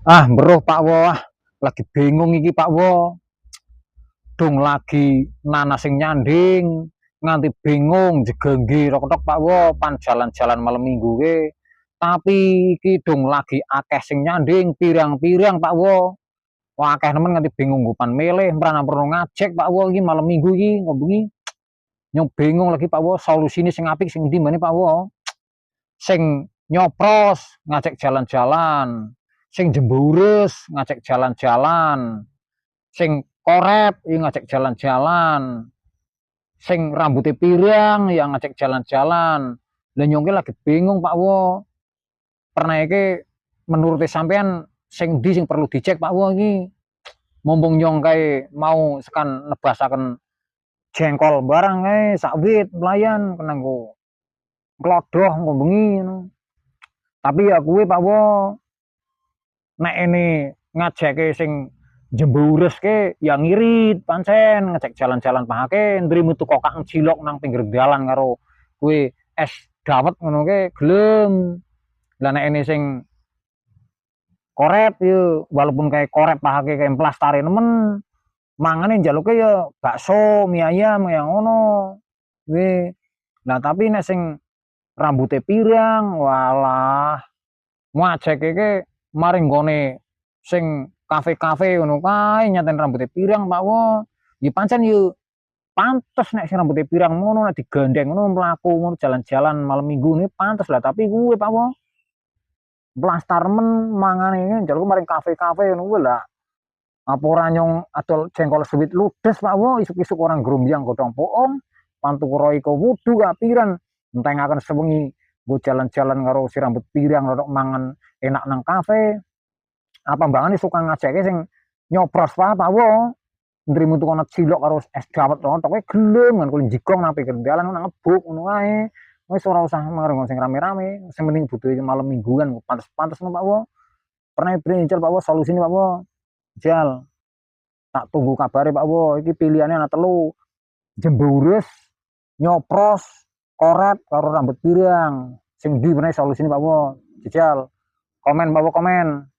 Bro Pak Wo, lagi bingung iki Pak Wo. Dong lagi nanas sing nyanding, nganti bingung jegenggi rok-rok Pak Wo, pan jalan-jalan malam minggu ke. Tapi iki dong lagi akeh sing nyanding, pirang-pirang Pak Wo. Wah akeh nemen nganti bingung gupan milih, merana perlu ngajek Pak Wo iki malam minggu iki ngobengi. Nyong bingung lagi Pak Wo, solusine sing apik sing ndi Pak Wo. Sing nyopros ngajak jalan-jalan, sing jembures ngajak jalan-jalan, sing korep yang ngajak jalan-jalan, sing rambutnya pirang yang ngajak jalan-jalan. Dan nyongke lagi bingung Pak Wo, pernah iki menurut sampean sing di sing perlu dicek Pak Wo ini. Mumpung nyongke mau sekan nebasaken jengkol barang sawit pelayan kena go klodoh ngombengi. Tapi ya kuwi Pak Wo, nek ini ngajake sing jembures ke yang ngirit pancen ngecek jalan-jalan pahake ndrimu tuh kokak cilok nang pinggir dalan karo kue es dawet ngono ke gelem. Lah nek ini sing korep yo walaupun kayak korep pahake kayak plastare nemen mangane njaluke ya bakso mie ayam yang ngono kuwi. Nah tapi nek sing rambutnya pirang walah ngajake ke maring gone sing kafe-kafe ngono kae nyaten rambutnya pirang Pak Wo. Ya pancen yo pantes nek sing rambutnya pirang ngono nek digandeng ngono mlaku ngono jalan-jalan malam minggu ini pantes lah. Tapi kuwe Pak Wo blastar men mangane njaluk maring kafe-kafe ngono kuwi lah. Apa ora nyong adol jengkol suwit ludes Pak Wo, isuk-isuk orang grumbyang godhong poong, pantukura iko wudu kapiran entengaken sewengi nggo jalan-jalan karo si rambut pirang rodok mangan enak nang kafe. Apa mbangane suka ngajake sing nyopros Pak Wo. Ndrimu tuh kono cilok karo es dawet rontok gelem kan kuwi jigong nang pinggir dalan nang ngebuk ngono wae. Wis ora usah marang sing rame-rame, sing penting butuh malam mingguan pantes-pantes Pak Wo. Pernah brinjal Pak Wo solusine Pak Wo. Jal. Tak tunggu kabare Pak Wo, iki pilihane ana telu. Jembures, nyopros, korep karo rambut pirang. Sing ndi meneh solusine Pak Wo. Jajal. Komen Pak Wo komen.